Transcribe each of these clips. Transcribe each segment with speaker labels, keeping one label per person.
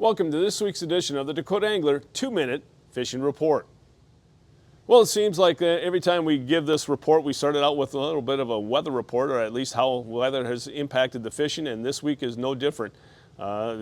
Speaker 1: Welcome to this week's edition of the Dakota Angler 2-Minute Fishing Report. Well, it seems like every time we give this report, we started out with a little bit of a weather report, or at least how weather has impacted the fishing, and this week is no different. A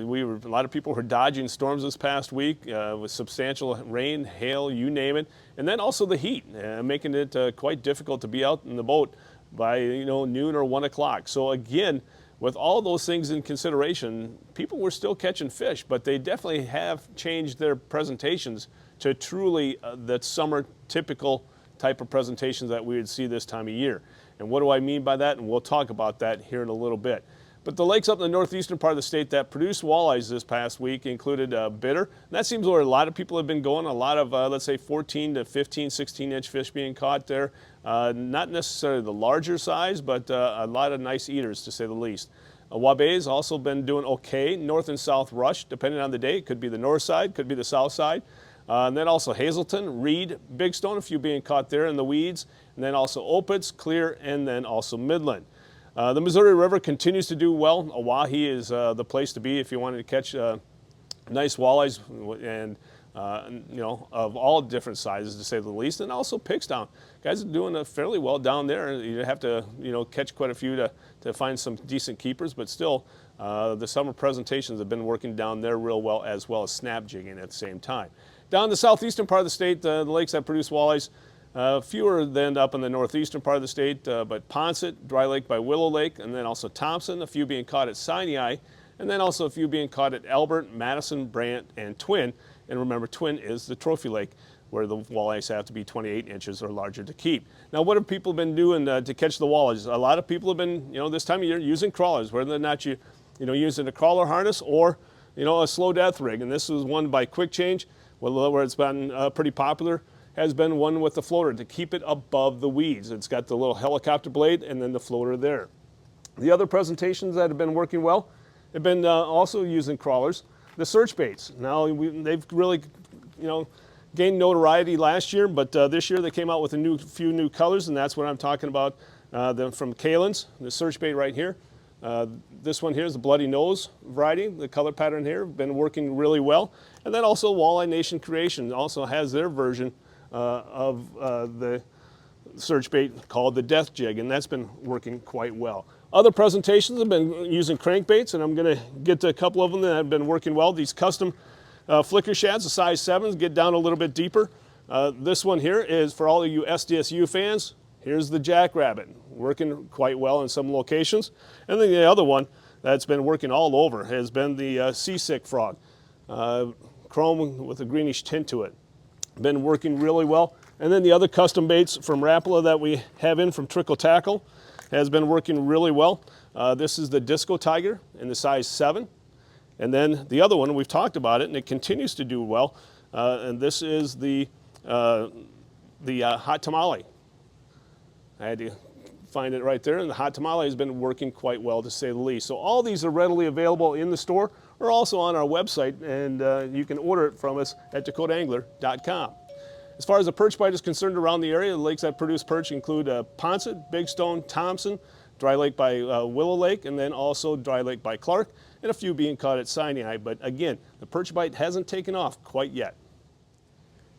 Speaker 1: lot of people were dodging storms this past week with substantial rain, hail, you name it, and then also the heat, making it quite difficult to be out in the boat by noon or 1 o'clock. So again, with all those things in consideration, people were still catching fish, but they definitely have changed their presentations to truly that summer typical type of presentations that we would see this time of year. And what do I mean by that? And we'll talk about that here in a little bit. But the lakes up in the northeastern part of the state that produced walleyes this past week included Bitter. And that seems where a lot of people have been going. A lot of, let's say, 14 to 15, 16-inch fish being caught there. Not necessarily the larger size, but a lot of nice eaters, to say the least. Wabay's also been doing okay. North and south rush, depending on the day. It could be the north side, could be the south side. And then also Hazelton, Reed, Big Stone, a few being caught there in the weeds. And then also Opitz, Clear, and then also Midland. The Missouri River continues to do well. Oahe is the place to be if you wanted to catch nice walleyes and of all different sizes, to say the least. And also Pickstown. Guys are doing fairly well down there. You have to catch quite a few to find some decent keepers, but still the summer presentations have been working down there real well, as well as snap jigging at the same time. Down in the southeastern part of the state, the lakes that produce walleyes, fewer than up in the northeastern part of the state, but Ponset, Dry Lake by Willow Lake, and then also Thompson, a few being caught at Sinai, and then also a few being caught at Albert, Madison, Brant, and Twin. And remember, Twin is the trophy lake where the walleyes have to be 28 inches or larger to keep. Now, what have people been doing to catch the walleyes? A lot of people have been, this time of year, using crawlers, whether or not using a crawler harness or, a slow death rig. And this was one by Quick Change, where it's been pretty popular, has been one with the floater to keep it above the weeds. It's got the little helicopter blade and then the floater there. The other presentations that have been working well have been also using crawlers. The search baits. Now, they've really, gained notoriety last year, but this year they came out with a few new colors, and that's what I'm talking about. From Kalen's, the search bait right here. This one here is the Bloody Nose variety. The color pattern here been working really well. And then also Walleye Nation Creation also has their version of the search bait called the Death Jig, and that's been working quite well. Other presentations have been using crankbaits, and I'm going to get to a couple of them that have been working well. These custom flicker shads, the size 7s, get down a little bit deeper. This one here is for all of you SDSU fans. Here's the Jackrabbit, working quite well in some locations. And then the other one that's been working all over has been the Seasick Frog, chrome with a greenish tint to it. Been working really well. And then the other custom baits from Rapala that we have in from Trickle Tackle has been working really well. This is the Disco Tiger in the size 7. And then the other one, we've talked about it, and it continues to do well. And this is the Hot Tamale. I had to find it right there, and the Hot Tamale has been working quite well, to say the least. So all these are readily available in the store or also on our website, and you can order it from us at dakotaangler.com. As far as the perch bite is concerned around the area, the lakes that produce perch include Ponset, Big Stone, Thompson, Dry Lake by Willow Lake, and then also Dry Lake by Clark, and a few being caught at Sinai. But again, the perch bite hasn't taken off quite yet.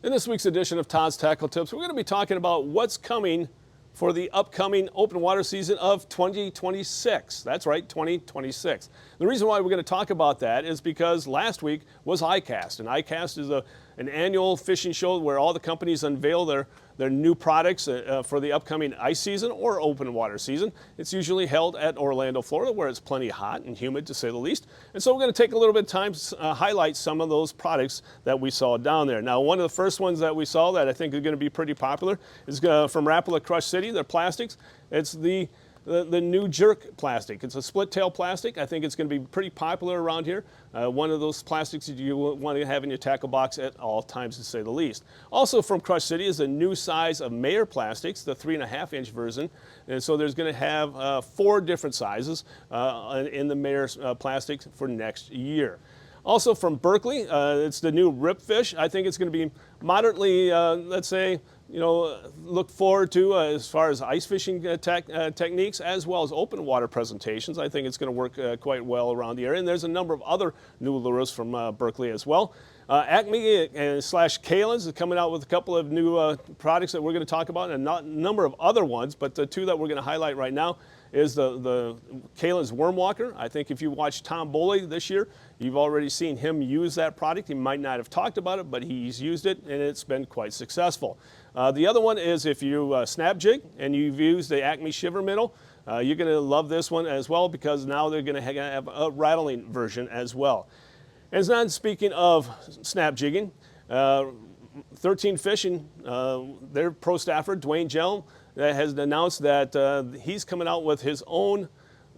Speaker 1: In this week's edition of Todd's Tackle Tips, we're going to be talking about what's coming for the upcoming open water season of 2026. That's right, 2026. The reason why we're going to talk about that is because last week was ICAST, and ICAST is an annual fishing show where all the companies unveil their new products for the upcoming ice season or open water season. It's usually held at Orlando, Florida, where it's plenty hot and humid, to say the least. And so we're going to take a little bit of time to highlight some of those products that we saw down there. Now, one of the first ones that we saw that I think is going to be pretty popular is from Rapala Crush City. They're plastics. It's the new Jerk plastic. It's a split tail plastic. I think it's going to be pretty popular around here. One of those plastics that you want to have in your tackle box at all times, to say the least. Also from Crush City is a new size of Mayer plastics, the 3.5-inch version. And so there's going to have 4 different sizes in the Mayer plastics for next year. Also from Berkeley, it's the new Ripfish. I think it's going to be moderately, let's say, look forward to as far as ice fishing techniques as well as open water presentations. I think it's going to work quite well around the area. And there's a number of other new lures from Berkeley as well. Acme slash Kalen's is coming out with a couple of new products that we're going to talk about, and a number of other ones, but the two that we're going to highlight right now is the Kalen's Worm Walker. I think if you watched Tom Boley this year, you've already seen him use that product. He might not have talked about it, but he's used it, and it's been quite successful. The other one is if you snap jig and you've used the Acme Shiver Minnow, you're going to love this one as well, because now they're going to have a rattling version as well. And then speaking of snap jigging, 13 Fishing, their pro staffer, Dwayne Jelm, has announced that he's coming out with his own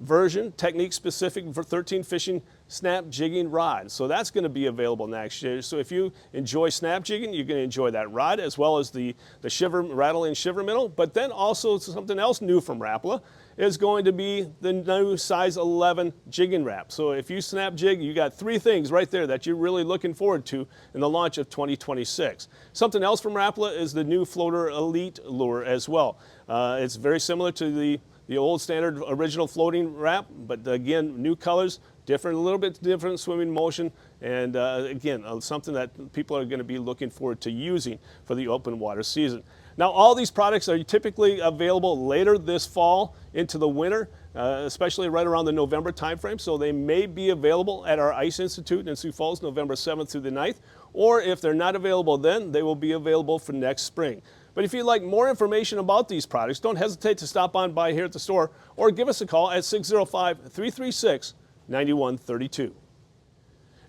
Speaker 1: version, technique specific for 13 Fishing snap jigging rod. So that's going to be available next year. So if you enjoy snap jigging, you're going to enjoy that rod as well as the rattling shiver minnow. But then also something else new from Rapala is going to be the new size 11 jigging wrap. So if you snap jig, you got three things right there that you're really looking forward to in the launch of 2026. Something else from Rapala is the new Floater Elite lure as well. It's very similar to the old standard original floating wrap, but again, new colors, a little bit different swimming motion, and again, something that people are going to be looking forward to using for the open water season. Now, all these products are typically available later this fall into the winter, especially right around the November timeframe, so they may be available at our Ice Institute in Sioux Falls, November 7th through the 9th, or if they're not available then, they will be available for next spring. But if you'd like more information about these products, don't hesitate to stop on by here at the store or give us a call at 605-336-9132.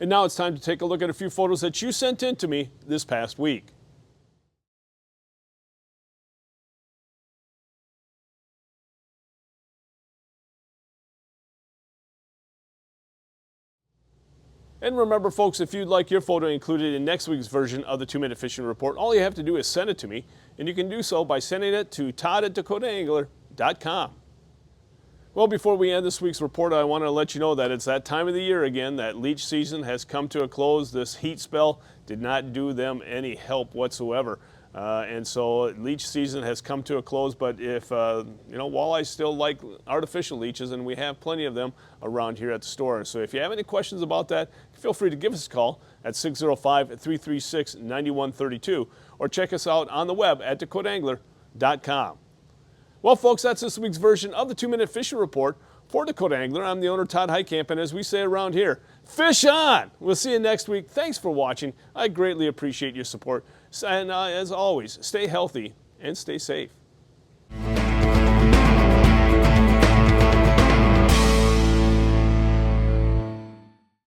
Speaker 1: And now it's time to take a look at a few photos that you sent in to me this past week. And remember, folks, if you'd like your photo included in next week's version of the 2-Minute Fishing Report, all you have to do is send it to me, and you can do so by sending it to todd@dakotaangler.com. Well, before we end this week's report, I want to let you know that it's that time of the year again that leech season has come to a close. This heat spell did not do them any help whatsoever. And so leech season has come to a close, but if, walleyes still like artificial leeches, and we have plenty of them around here at the store. So if you have any questions about that, feel free to give us a call at 605-336-9132 or check us out on the web at dakotaangler.com. Well, folks, that's this week's version of the 2-Minute Fishing Report. For Dakota Angler, I'm the owner, Todd Heitkamp, and as we say around here, fish on! We'll see you next week. Thanks for watching. I greatly appreciate your support. And as always, stay healthy and stay safe.